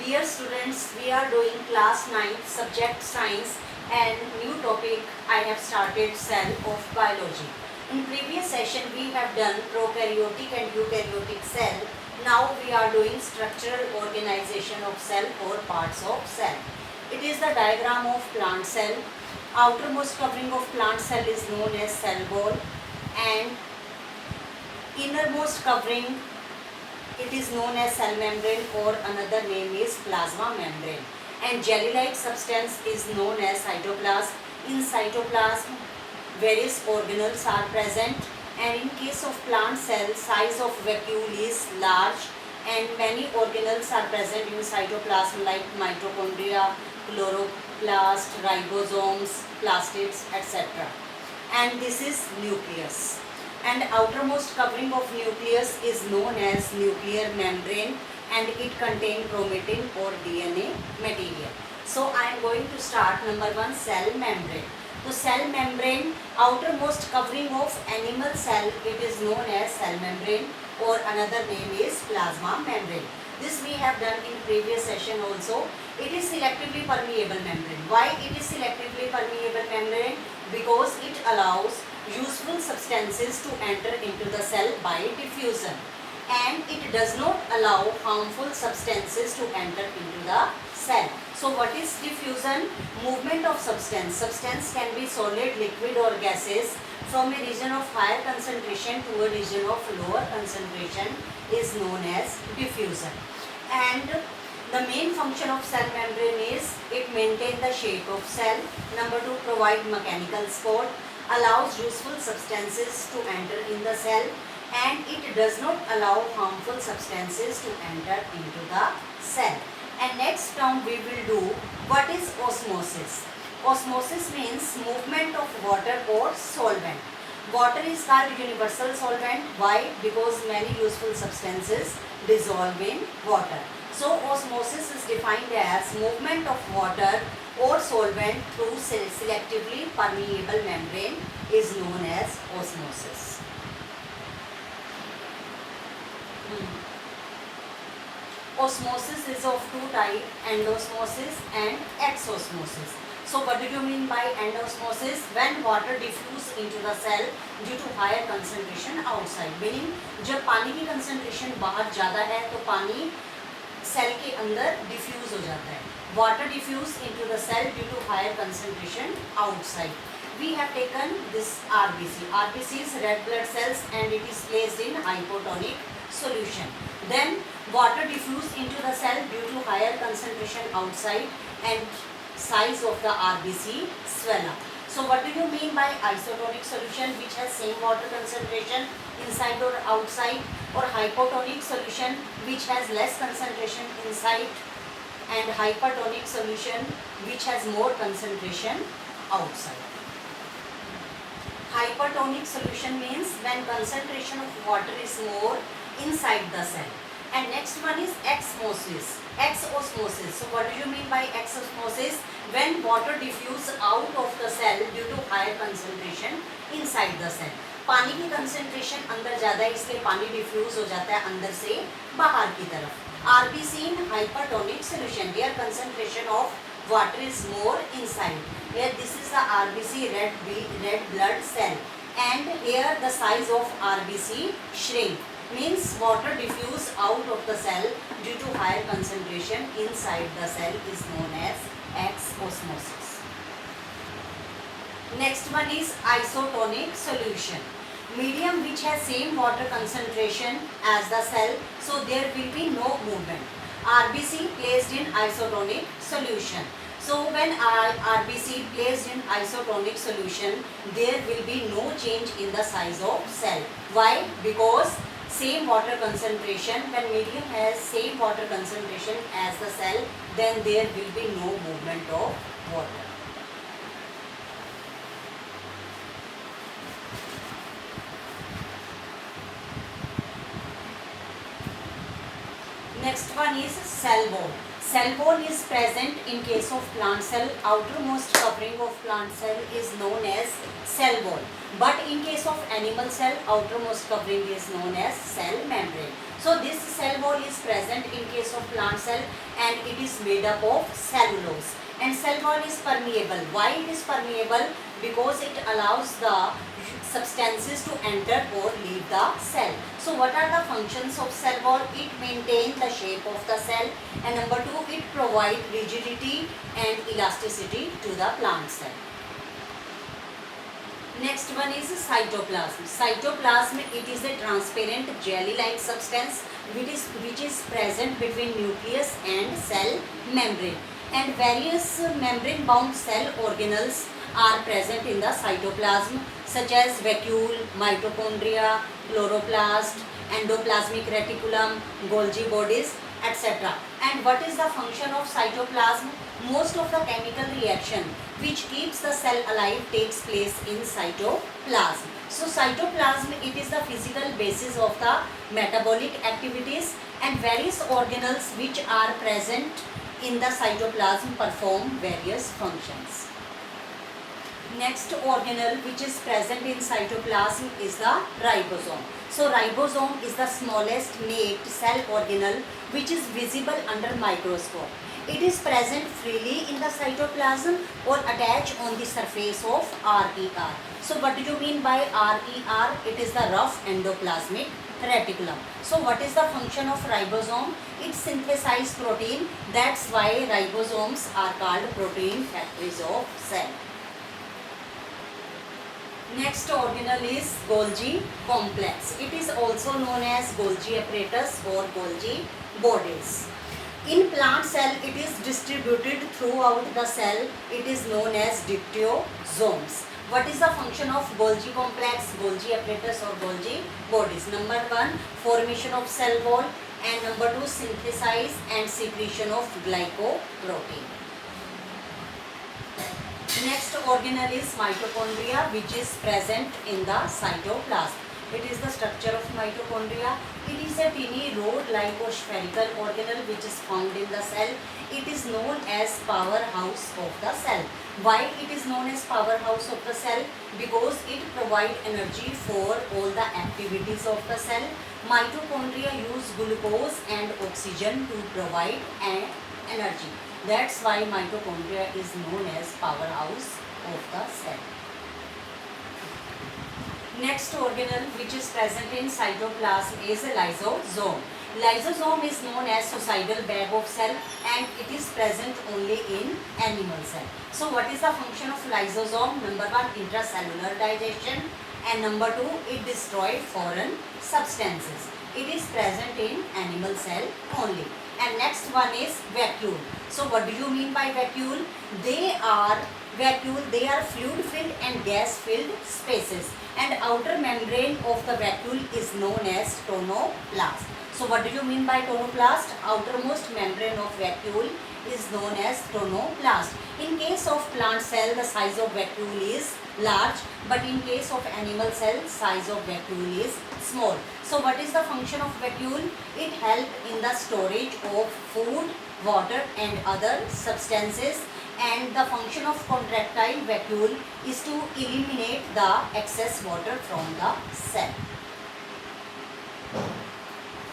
Dear students, we are doing class 9 subject science and new topic I have started cell of biology. In previous session we have done prokaryotic and eukaryotic cell. Now we are doing structural organization of cell or parts of cell. It is the diagram of plant cell. Outermost covering of plant cell is known as cell wall and innermost covering it is known as cell membrane or another name is plasma membrane, and jelly-like substance is known as cytoplasm. In cytoplasm, various organelles are present, and in case of plant cell, size of vacuole is large and many organelles are present in cytoplasm like mitochondria, chloroplast, ribosomes, plastids, etc. And this is nucleus. And outermost covering of nucleus is known as nuclear membrane and it contains chromatin or DNA material. So I am going to start number 1, cell membrane. So cell membrane, outermost covering of animal cell, it is known as cell membrane or another name is plasma membrane. This we have done in previous session also. It is selectively permeable membrane. Why it is selectively permeable membrane? Because it allows useful substances to enter into the cell by diffusion, and it does not allow harmful substances to enter into the cell. So what is diffusion? Movement of substance. Substance can be solid, liquid or gases from a region of higher concentration to a region of lower concentration is known as diffusion. And the main function of cell membrane is it maintains the shape of cell. Number 2, provide mechanical support, allows useful substances to enter in the cell, and it does not allow harmful substances to enter into the cell. And next term we will do what is osmosis. Osmosis means movement of water or solvent. Water is called universal solvent. Why? Because many useful substances dissolve in water. So osmosis is defined as movement of water or solvent through selectively permeable membrane is known as osmosis. Osmosis is of two types, endosmosis and exosmosis. So what do you mean by endosmosis? When water diffuse into the cell due to higher concentration outside. Meaning जब पानी की concentration बाहर ज़्यादा है तो पानी cell के अंदर डिफ्यूज हो जाता है. Water diffuse into the cell due to higher concentration outside. We have taken this RBC. RBC is red blood cells and it is placed in hypotonic solution. Then water diffuse into the cell due to higher concentration outside and size of the RBC swell up. So what do you mean by isotonic solution which has same water concentration inside or outside, or hypotonic solution which has less concentration inside, and hypertonic solution which has more concentration outside. Hypertonic solution means when concentration of water is more inside the cell. And next one is exosmosis. Exosmosis. So what do you mean by exosmosis? When water diffuse out of the cell due to higher concentration inside the cell. पानी की concentration अंदर ज़्यादा है इसलिए पानी diffuse हो जाता है अंदर से बाहर की तरफ. RBC in hypertonic solution, their concentration of water is more inside. Here this is the RBC, red blood cell, and here the size of RBC shrink. Means water diffuse out of the cell due to higher concentration inside the cell is known as exosmosis. Next one is isotonic solution. Medium which has same water concentration as the cell, so there will be no movement. RBC placed in isotonic solution. So when RBC placed in isotonic solution, there will be no change in the size of cell. Why? Because same water concentration, when medium has same water concentration as the cell, then there will be no movement of water. Next one is cell wall. Cell wall is present in case of plant cell. Outermost covering of plant cell is known as cell wall. But in case of animal cell, outermost covering is known as cell membrane. So this cell wall is present in case of plant cell and it is made up of cellulose. And cell wall is permeable. Why it is permeable? Because it allows the substances to enter or leave the cell. So what are the functions of cell wall? It maintains the shape of the cell, and number 2, it provides rigidity and elasticity to the plant cell. Next one is cytoplasm. Cytoplasm, it is a transparent jelly-like substance which is present between nucleus and cell membrane. And various membrane-bound cell organelles are present in the cytoplasm, such as vacuole, mitochondria, chloroplast, endoplasmic reticulum, Golgi bodies, etc. And what is the function of cytoplasm? Most of the chemical reaction which keeps the cell alive takes place in cytoplasm. So cytoplasm, it is the physical basis of the metabolic activities, and various organelles which are present in the cytoplasm perform various functions. Next organelle which is present in cytoplasm is the ribosome. So ribosome is the smallest naked cell organelle which is visible under microscope. It is present freely in the cytoplasm or attached on the surface of RER. So what do you mean by RER? It is the rough endoplasmic reticulum. So what is the function of ribosome? It synthesizes protein. That's why ribosomes are called protein factories of cell. Next organelle is Golgi complex. It is also known as Golgi apparatus or Golgi bodies. In plant cell, it is distributed throughout the cell. It is known as diptyosomes. What is the function of Golgi complex, Golgi apparatus or Golgi bodies? Number 1, formation of cell wall, and number 2, synthesis and secretion of glycoprotein. Next organelle is mitochondria, which is present in the cytoplasm. It is the structure of mitochondria. It is a teeny rod-like or spherical organelle which is found in the cell. It is known as powerhouse of the cell. Why it is known as powerhouse of the cell? Because it provides energy for all the activities of the cell. Mitochondria use glucose and oxygen to provide energy. That's why mitochondria is known as powerhouse of the cell. Next organelle which is present in cytoplasm is a lysosome. Lysosome is known as suicidal bag of cell and it is present only in animal cell. So what is the function of lysosome? Number 1, intracellular digestion, and number 2, it destroys foreign substances. It is present in animal cell only. And next one is vacuole. So what do you mean by vacuole? They are fluid filled and gas filled spaces, and outer membrane of the vacuole is known as tonoplast. So what do you mean by tonoplast? Outermost membrane of vacuole is known as tonoplast. In case of plant cell, the size of vacuole is large, but in case of animal cell, size of vacuole is small. So what is the function of vacuole? It helps in the storage of food, water and other substances, and the function of contractile vacuole is to eliminate the excess water from the cell.